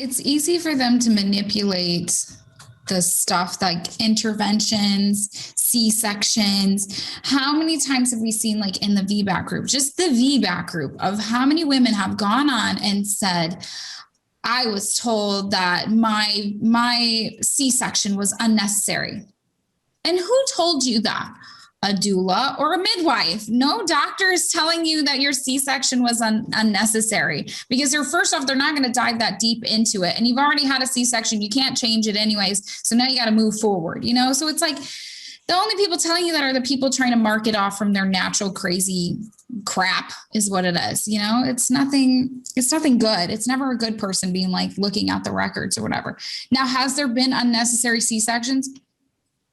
It's easy for them to manipulate the stuff like interventions, C-sections. How many times have we seen, like in the VBAC group, just the VBAC group, of how many women have gone on and said, I was told that my C-section was unnecessary. And who told you that? A doula or a midwife. No doctor is telling you that your C-section was unnecessary, because first off, they're not going to dive that deep into it. And you've already had a C-section. You can't change it anyways. So now you got to move forward, So it's like the only people telling you that are the people trying to mark it off from their natural crazy crap is what it is. It's nothing good. It's never a good person being like looking at the records or whatever. Now, has there been unnecessary C-sections?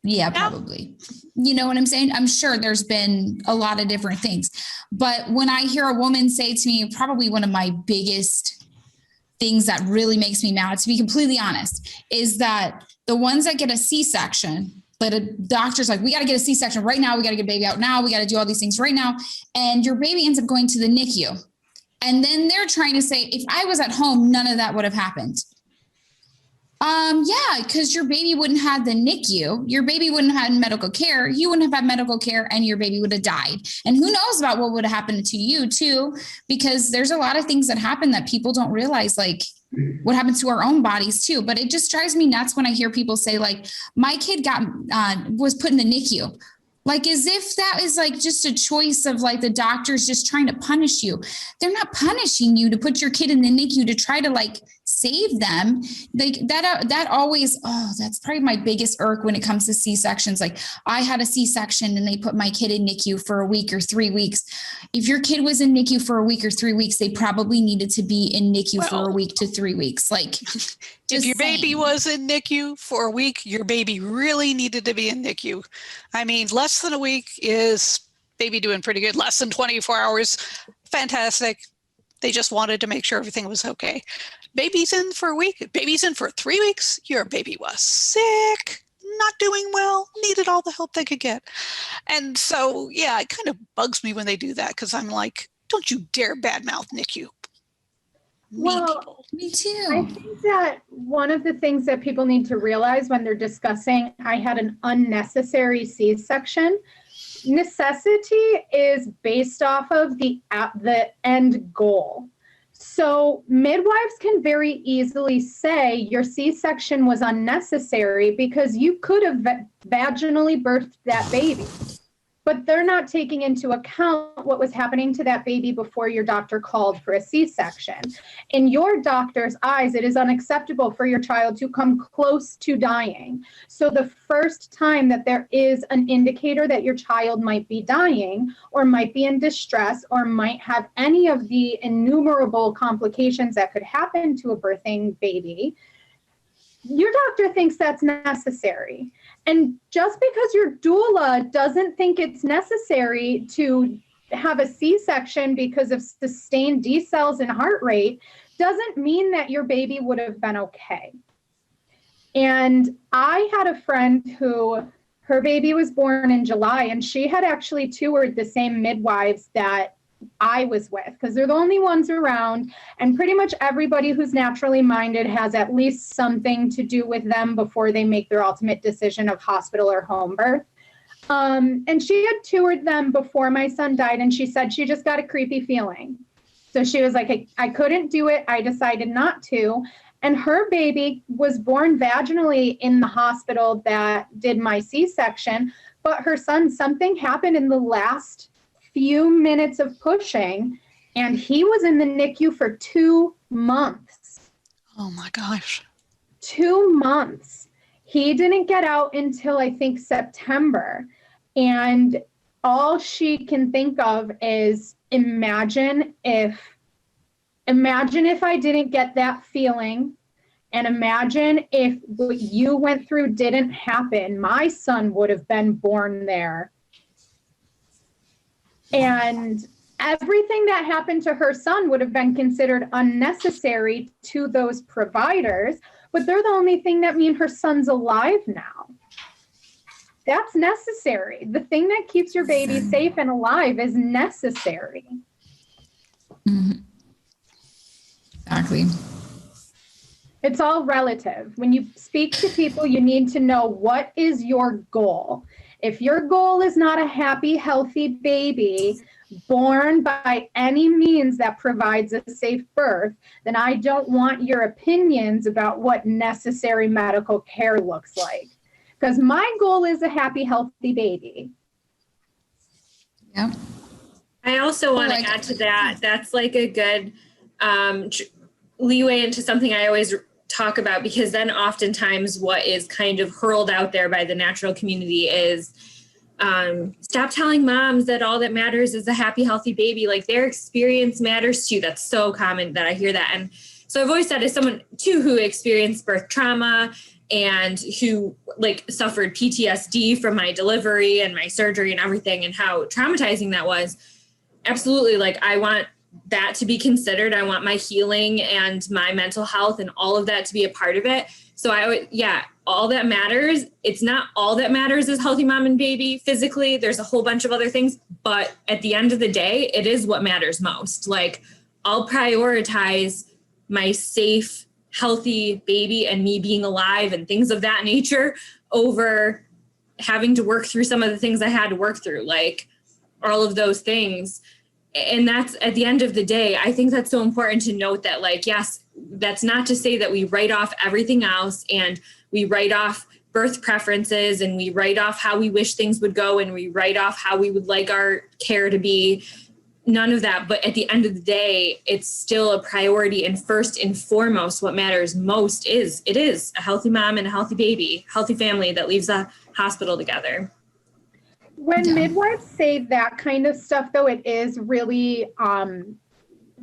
Yeah, probably. You know what I'm saying? I'm sure there's been a lot of different things. But when I hear a woman say to me, probably one of my biggest things that really makes me mad, to be completely honest, is that the ones that get a C-section, but a doctor's like, we got to get a C-section right now. We got to get baby out now. We got to do all these things right now. And your baby ends up going to the NICU. And then they're trying to say, if I was at home, none of that would have happened. Yeah, because your baby wouldn't have the NICU. Your baby wouldn't have had medical care. You wouldn't have had medical care, and your baby would have died. And who knows about what would have happened to you too, because there's a lot of things that happen that people don't realize, like what happens to our own bodies too. But it just drives me nuts when I hear people say, like, my kid was put in the NICU. Like, as if that is like just a choice of like the doctors just trying to punish you. They're not punishing you to put your kid in the NICU to try to like save them. Like that always, that's probably my biggest irk when it comes to C-sections. Like, I had a C-section and they put my kid in NICU for a week or 3 weeks. If your kid was in NICU for a week or 3 weeks, they probably needed to be in NICU for a week to 3 weeks. Like, if your baby was in NICU for a week, your baby really needed to be in NICU. I mean, less than a week is baby doing pretty good. Less than 24 hours, fantastic. They just wanted to make sure everything was okay. Baby's in for a week, baby's in for 3 weeks, your baby was sick, not doing well, needed all the help they could get. And so, yeah, it kind of bugs me when they do that, because I'm like, don't you dare badmouth NICU. Me too. I think that one of the things that people need to realize when they're discussing, I had an unnecessary C-section, necessity is based off of the end goal. So midwives can very easily say your C-section was unnecessary because you could have vaginally birthed that baby. But they're not taking into account what was happening to that baby before your doctor called for a C-section. In your doctor's eyes, it is unacceptable for your child to come close to dying. So the first time that there is an indicator that your child might be dying or might be in distress or might have any of the innumerable complications that could happen to a birthing baby, your doctor thinks that's necessary. And just because your doula doesn't think it's necessary to have a C-section because of sustained decels and heart rate doesn't mean that your baby would have been okay. And I had a friend who, her baby was born in July, and she had actually toured the same midwives that I was with, because they're the only ones around, and pretty much everybody who's naturally minded has at least something to do with them before they make their ultimate decision of hospital or home birth. And she had toured them before my son died, and she said she just got a creepy feeling. So she was like, I couldn't do it. I decided not to. And her baby was born vaginally in the hospital that did my C-section, but her son, something happened in the last few minutes of pushing, and he was in the NICU for 2 months. Oh my gosh. 2 months. He didn't get out until I think September. And all she can think of is imagine if I didn't get that feeling, and imagine if what you went through didn't happen, my son would have been born there. And everything that happened to her son would have been considered unnecessary to those providers, but they're the only thing that mean her son's alive now. That's necessary. The thing that keeps your baby safe and alive is necessary. Mm-hmm. Exactly. It's all relative. When you speak to people, you need to know, what is your goal? If your goal is not a happy, healthy baby born by any means that provides a safe birth, then I don't want your opinions about what necessary medical care looks like. Because my goal is a happy, healthy baby. Yep. I also want to add to that. That's like a good leeway into something I always talk about, because then oftentimes what is kind of hurled out there by the natural community is stop telling moms that all that matters is a happy, healthy baby. Like, their experience matters too. That's so common that I hear that. And so I've always said, as someone too who experienced birth trauma and who like suffered PTSD from my delivery and my surgery and everything, and how traumatizing that was, absolutely, like, I want that to be considered. I want my healing and my mental health and all of that to be a part of it. So all that matters. It's not all that matters is healthy mom and baby physically. There's a whole bunch of other things, but at the end of the day, it is what matters most. Like, I'll prioritize my safe, healthy baby and me being alive and things of that nature over having to work through some of the things I had to work through, like all of those things. And that's, at the end of the day, I think that's so important to note that, like, yes, that's not to say that we write off everything else, and we write off birth preferences, and we write off how we wish things would go, and we write off how we would like our care to be. None of that. But at the end of the day, it's still a priority. And first and foremost, what matters most is a healthy mom and a healthy baby, healthy family that leaves the hospital together. When midwives say that kind of stuff, though, it is really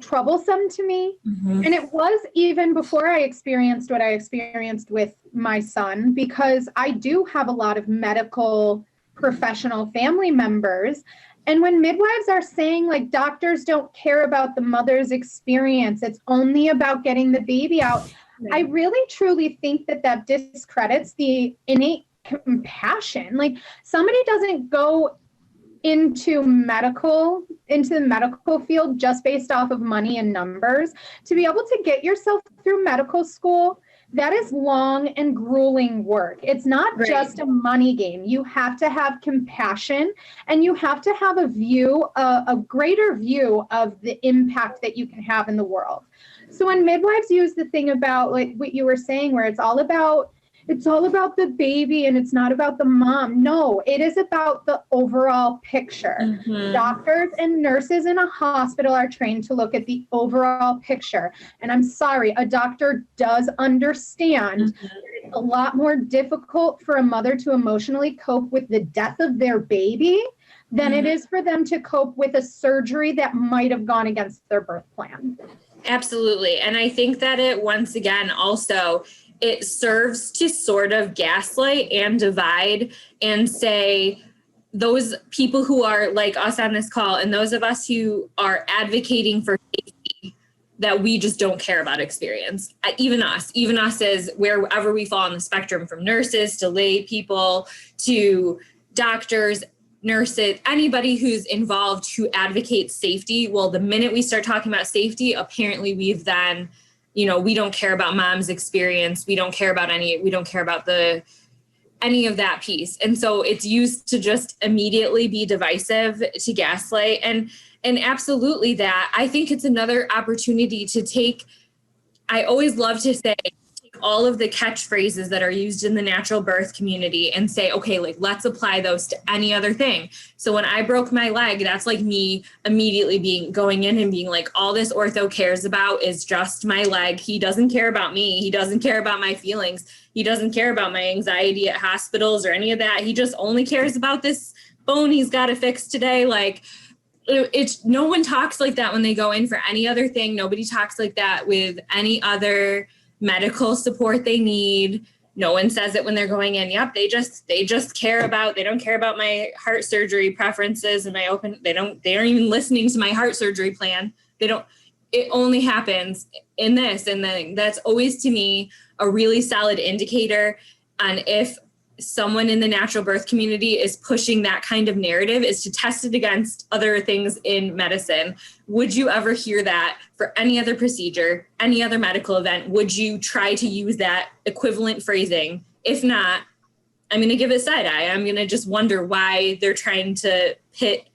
troublesome to me. Mm-hmm. And it was even before I experienced what I experienced with my son, because I do have a lot of medical professional family members. And when midwives are saying, like, doctors don't care about the mother's experience, it's only about getting the baby out, I really truly think that discredits the innate compassion. Like, somebody doesn't go into the medical field just based off of money and numbers. To be able to get yourself through medical school, that is long and grueling work. It's not just a money game. You have to have compassion, and you have to have a greater view of the impact that you can have in the world. So when midwives use the thing about, like what you were saying, where it's all about the baby and it's not about the mom. No, it is about the overall picture. Mm-hmm. Doctors and nurses in a hospital are trained to look at the overall picture. And I'm sorry, a doctor does understand that it's a lot more difficult for a mother to emotionally cope with the death of their baby than it is for them to cope with a surgery that might have gone against their birth plan. Absolutely. And I think that it, once again, also, it serves to sort of gaslight and divide and say, those people who are like us on this call and those of us who are advocating for safety, that we just don't care about experience. Even us as wherever we fall on the spectrum, from nurses to lay people to doctors, nurses, anybody who's involved who advocates safety. Well, the minute we start talking about safety, apparently we've then, we don't care about mom's experience. We don't care about any of that piece. And so it's used to just immediately be divisive, to gaslight. And absolutely that. I think it's another opportunity to take, I always love to say, all of the catchphrases that are used in the natural birth community and say, okay, like, let's apply those to any other thing. So when I broke my leg, that's like me immediately going in and being like, all this ortho cares about is just my leg. He doesn't care about me. He doesn't care about my feelings. He doesn't care about my anxiety at hospitals or any of that. He just only cares about this bone he's got to fix today. Like, no one talks like that when they go in for any other thing. Nobody talks like that with any other medical support they need. No one says it when they're going in. Yep, they just care about, they don't care about my heart surgery preferences and they aren't even listening to my heart surgery plan. It only happens in this. And then that's always, to me, a really solid indicator on if someone in the natural birth community is pushing that kind of narrative, is to test it against other things in medicine. Would you ever hear that for any other procedure, any other medical event? Would you try to use that equivalent phrasing? If not, I'm going to give it side eye. I'm going to just wonder why they're trying to pit,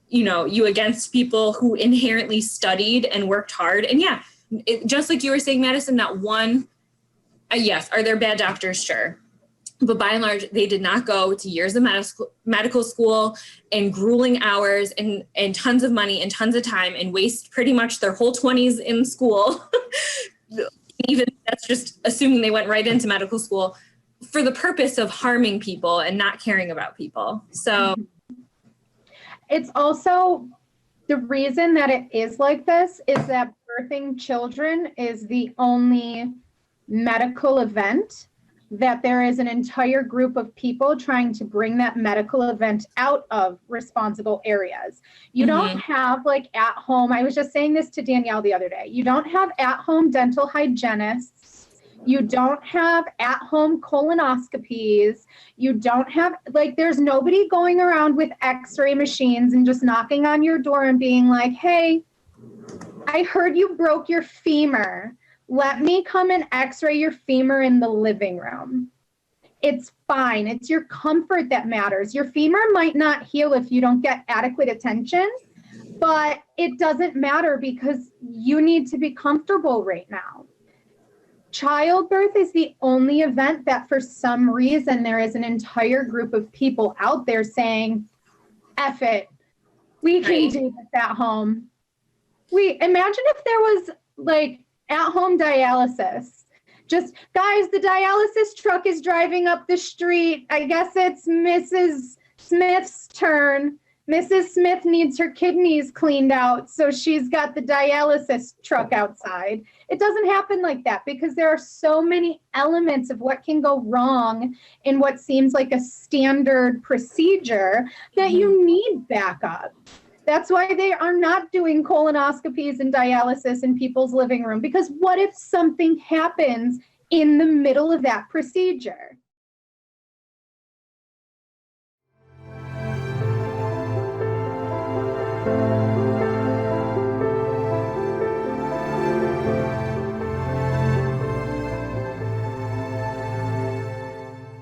you against people who inherently studied and worked hard. And yeah, just like you were saying, Madison, not one, yes, are there bad doctors? Sure. But by and large, they did not go to years of medical school and grueling hours and tons of money and tons of time and waste pretty much their whole 20s in school. Even that's just assuming they went right into medical school for the purpose of harming people and not caring about people. So it's also the reason that it is like this is that birthing children is the only medical event that there is an entire group of people trying to bring that medical event out of responsible areas. You don't have like at home, I was just saying this to Danielle the other day, you don't have at home dental hygienists, you don't have at home colonoscopies, you don't have, like, there's nobody going around with x-ray machines and just knocking on your door and being like, hey, I heard you broke your femur. Let me come and x-ray your femur in the living room. It's fine. It's your comfort that matters. Your femur might not heal if you don't get adequate attention, but it doesn't matter because you need to be comfortable right now. Childbirth is the only event that for some reason there is an entire group of people out there saying, F it, we can do this at home. Imagine if there was like at-home dialysis. Just, guys, the dialysis truck is driving up the street. I guess it's Mrs. Smith's turn. Mrs. Smith needs her kidneys cleaned out, so she's got the dialysis truck outside. It doesn't happen like that because there are so many elements of what can go wrong in what seems like a standard procedure that you need backup. That's why they are not doing colonoscopies and dialysis in people's living room, because what if something happens in the middle of that procedure?